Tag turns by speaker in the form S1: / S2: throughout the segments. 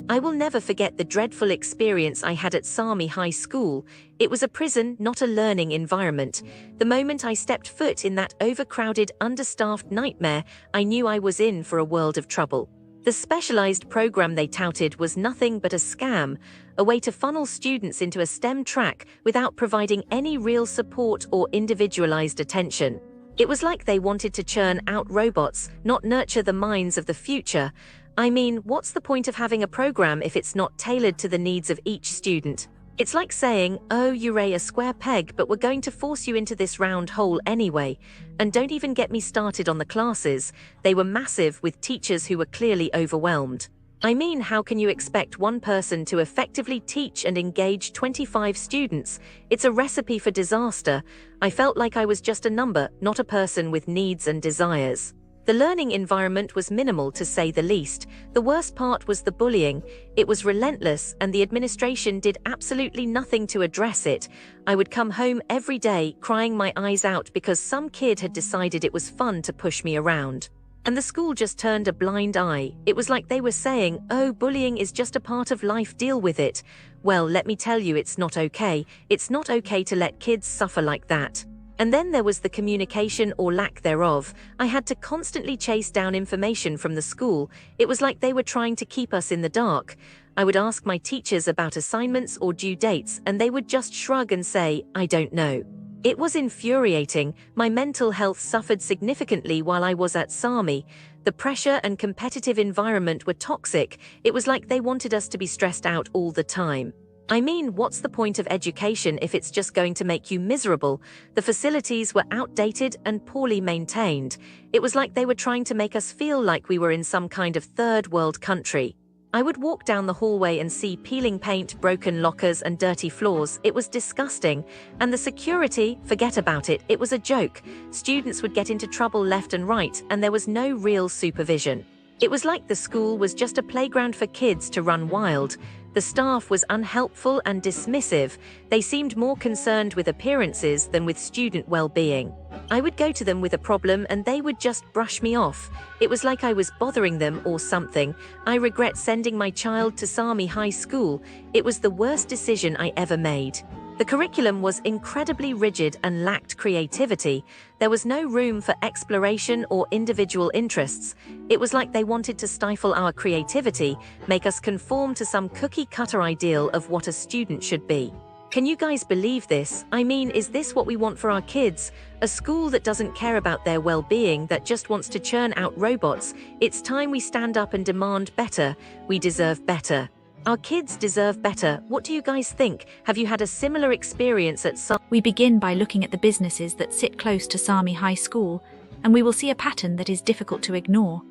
S1: I will never forget the dreadful experience I had at Sámi High School. It was a prison, not a learning environment. The moment I stepped foot in that overcrowded, understaffed nightmare, I knew I was in for a world of trouble. The specialized program they touted was nothing but a scam, a way to funnel students into a STEM track without providing any real support or individualized attention. It was like they wanted to churn out robots, not nurture the minds of the future. I mean, what's the point of having a program if it's not tailored to the needs of each student? It's like saying, oh, you're a square peg, but we're going to force you into this round hole anyway. And don't even get me started on the classes. They were massive, with teachers who were clearly overwhelmed. I mean, how can you expect one person to effectively teach and engage 25 students? It's a recipe for disaster. I felt like I was just a number, not a person with needs and desires. The learning environment was minimal, to say the least. The worst part was the bullying. It was relentless, and the administration did absolutely nothing to address it. I would come home every day crying my eyes out because some kid had decided it was fun to push me around. And the school just turned a blind eye. It was like they were saying, oh, bullying is just a part of life, deal with it. Well, let me tell you, it's not okay. It's not okay to let kids suffer like that. And then there was the communication, or lack thereof. I had to constantly chase down information from the school. It was like they were trying to keep us in the dark. I would ask my teachers about assignments or due dates, and they would just shrug and say, I don't know. It was infuriating. My mental health suffered significantly while I was at Sámi. The pressure and competitive environment were toxic. It was like they wanted us to be stressed out all the time. I mean, what's the point of education if it's just going to make you miserable? The facilities were outdated and poorly maintained. It was like they were trying to make us feel like we were in some kind of third world country. I would walk down the hallway and see peeling paint, broken lockers, and dirty floors. It was disgusting. And the security, forget about it, it was a joke. Students would get into trouble left and right, and there was no real supervision. It was like the school was just a playground for kids to run wild. The staff was unhelpful and dismissive. They seemed more concerned with appearances than with student well-being. I would go to them with a problem and they would just brush me off. It was like I was bothering them or something. I regret sending my child to Sámi High School. It was the worst decision I ever made. The curriculum was incredibly rigid and lacked creativity. There was no room for exploration or individual interests. It was like they wanted to stifle our creativity, make us conform to some cookie-cutter ideal of what a student should be. Can you guys believe this? I mean, is this what we want for our kids? A school that doesn't care about their well-being, that just wants to churn out robots? It's time we stand up and demand better. We deserve better. Our kids deserve better. What do you guys think? Have you had a similar experience at Sámi?
S2: We begin by looking at the businesses that sit close to Sámi High School, and we will see a pattern that is difficult to ignore.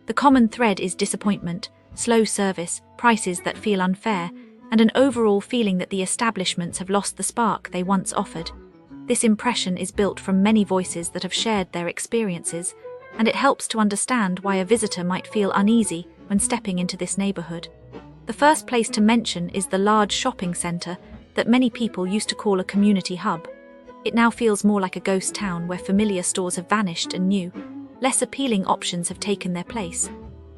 S2: The common thread is disappointment, slow service, prices that feel unfair, and an overall feeling that the establishments have lost the spark they once offered. This impression is built from many voices that have shared their experiences, and it helps to understand why a visitor might feel uneasy when stepping into this neighborhood. The first place to mention is the large shopping center that many people used to call a community hub. It now feels more like a ghost town where familiar stores have vanished and new, less appealing options have taken their place.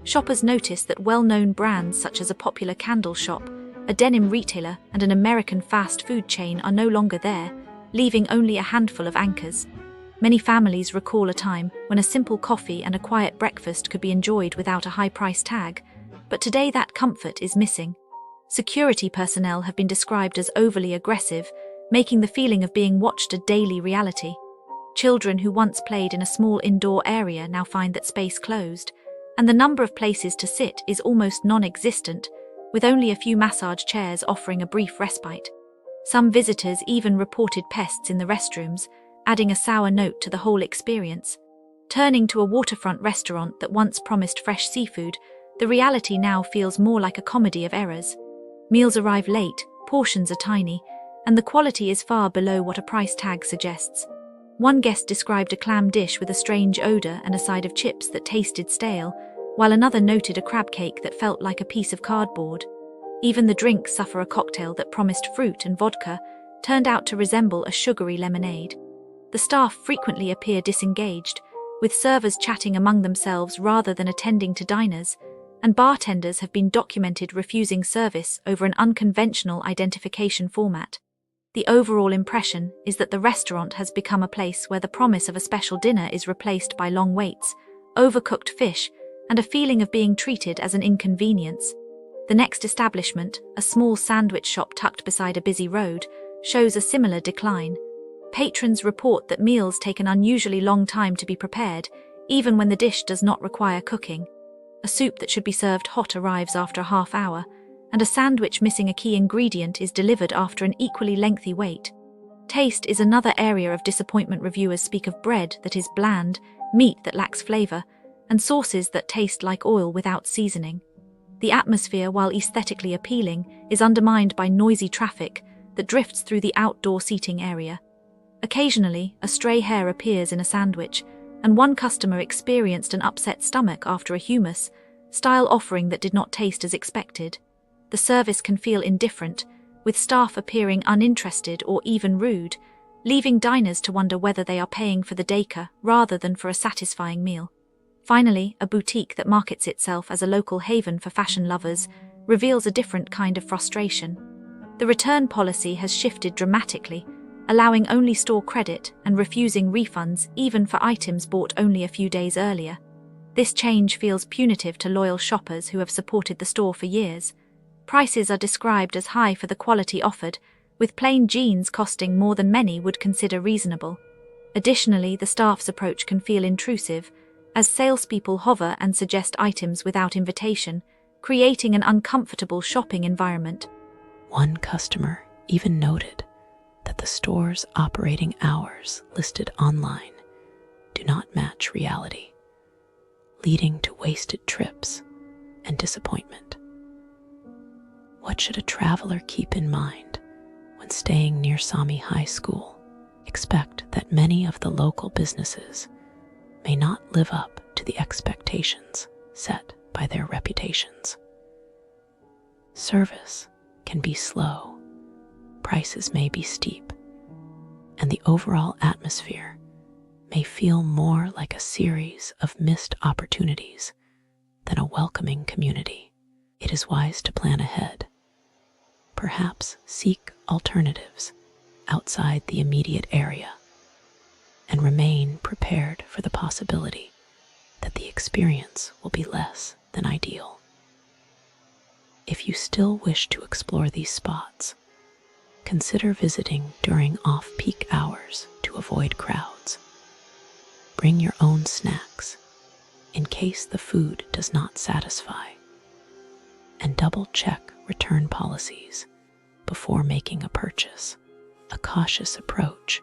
S2: Shoppers notice that well-known brands such as a popular candle shop, a denim retailer, and an American fast food chain are no longer there, leaving only a handful of anchors. Many families recall a time when a simple coffee and a quiet breakfast could be enjoyed without a high price tag, but today that comfort is missing. Security personnel have been described as overly aggressive, making the feeling of being watched a daily reality. Children who once played in a small indoor area now find that space closed, and the number of places to sit is almost non-existent, with only a few massage chairs offering a brief respite. Some visitors even reported pests in the restrooms, adding a sour note to the whole experience. Turning to a waterfront restaurant that once promised fresh seafood, the reality now feels more like a comedy of errors. Meals arrive late, portions are tiny, and the quality is far below what a price tag suggests. One guest described a clam dish with a strange odor and a side of chips that tasted stale, while another noted a crab cake that felt like a piece of cardboard. Even the drinks suffer. A cocktail that promised fruit and vodka turned out to resemble a sugary lemonade. The staff frequently appear disengaged, with servers chatting among themselves rather than attending to diners, and bartenders have been documented refusing service over an unconventional identification format. The overall impression is that the restaurant has become a place where the promise of a special dinner is replaced by long waits, overcooked fish, and a feeling of being treated as an inconvenience. The next establishment, a small sandwich shop tucked beside a busy road, shows a similar decline. Patrons report that meals take an unusually long time to be prepared, even when the dish does not require cooking. A soup that should be served hot arrives after a half hour, and a sandwich missing a key ingredient is delivered after an equally lengthy wait. Taste is another area of disappointment. Reviewers speak of bread that is bland, meat that lacks flavor, and sauces that taste like oil without seasoning. The atmosphere, while aesthetically appealing, is undermined by noisy traffic that drifts through the outdoor seating area. Occasionally, a stray hair appears in a sandwich, and one customer experienced an upset stomach after a hummus-style offering that did not taste as expected. The service can feel indifferent, with staff appearing uninterested or even rude, leaving diners to wonder whether they are paying for the decor rather than for a satisfying meal. Finally, a boutique that markets itself as a local haven for fashion lovers reveals a different kind of frustration. The return policy has shifted dramatically, allowing only store credit and refusing refunds even for items bought only a few days earlier. This change feels punitive to loyal shoppers who have supported the store for years. Prices are described as high for the quality offered, with plain jeans costing more than many would consider reasonable. Additionally, the staff's approach can feel intrusive, as salespeople hover and suggest items without invitation, creating an uncomfortable shopping environment.
S3: One customer even noted that the store's operating hours listed online do not match reality, leading to wasted trips and disappointment. What should a traveler keep in mind when staying near Sámi High School? Expect that many of the local businesses may not live up to the expectations set by their reputations. Service can be slow, prices may be steep, and the overall atmosphere may feel more like a series of missed opportunities than a welcoming community. It is wise to plan ahead. Perhaps seek alternatives outside the immediate area and remain prepared for the possibility that the experience will be less than ideal. If you still wish to explore these spots, consider visiting during off-peak hours to avoid crowds. Bring your own snacks in case the food does not satisfy, and double-check return policies before making a purchase. A cautious approach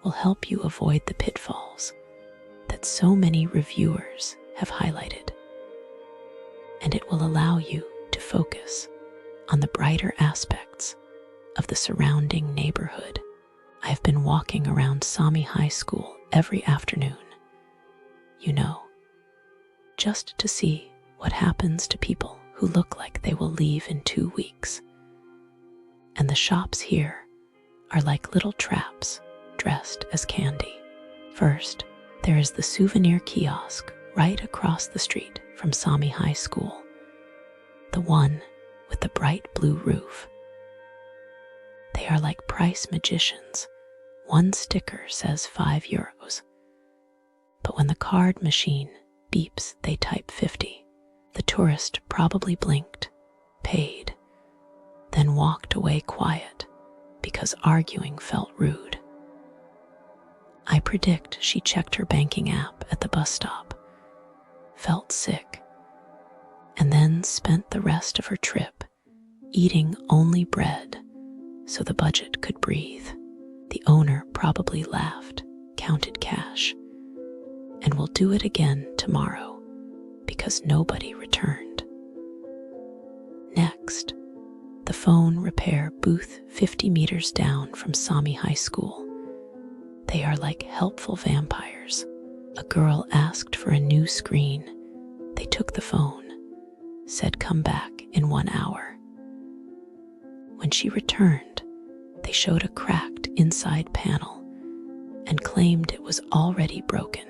S3: will help you avoid the pitfalls that so many reviewers have highlighted, and it will allow you to focus on the brighter aspects of the surrounding neighborhood. I have been walking around Sámi High School every afternoon, just to see what happens to people who look like they will leave in 2 weeks. And the shops here are like little traps dressed as candy. First, there is the souvenir kiosk right across the street from Sámi High School, the one with the bright blue roof. They are like price magicians. One sticker says €5, but when the card machine beeps, they type 50. The tourist probably blinked, paid, then walked away quiet because arguing felt rude. I predict she checked her banking app at the bus stop, felt sick, and then spent the rest of her trip eating only bread so the budget could breathe. The owner probably laughed, counted cash, and will do it again tomorrow because nobody returned. Next, the phone repair booth 50 meters down from Sámi High School. They are like helpful vampires. A girl asked for a new screen. They took the phone, said come back in 1 hour. When she returned, they showed a cracked inside panel and claimed it was already broken.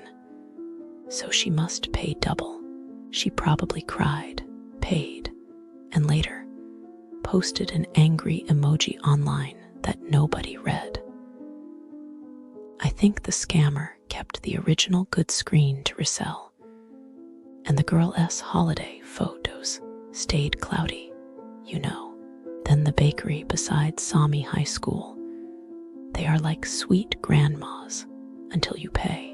S3: so she must pay double. She probably cried, paid, and later posted an angry emoji online that nobody read. I think the scammer kept the original good screen to resell, and the girl's holiday photos stayed cloudy, you know. Then the bakery beside Sámi High School. They are like sweet grandmas until you pay.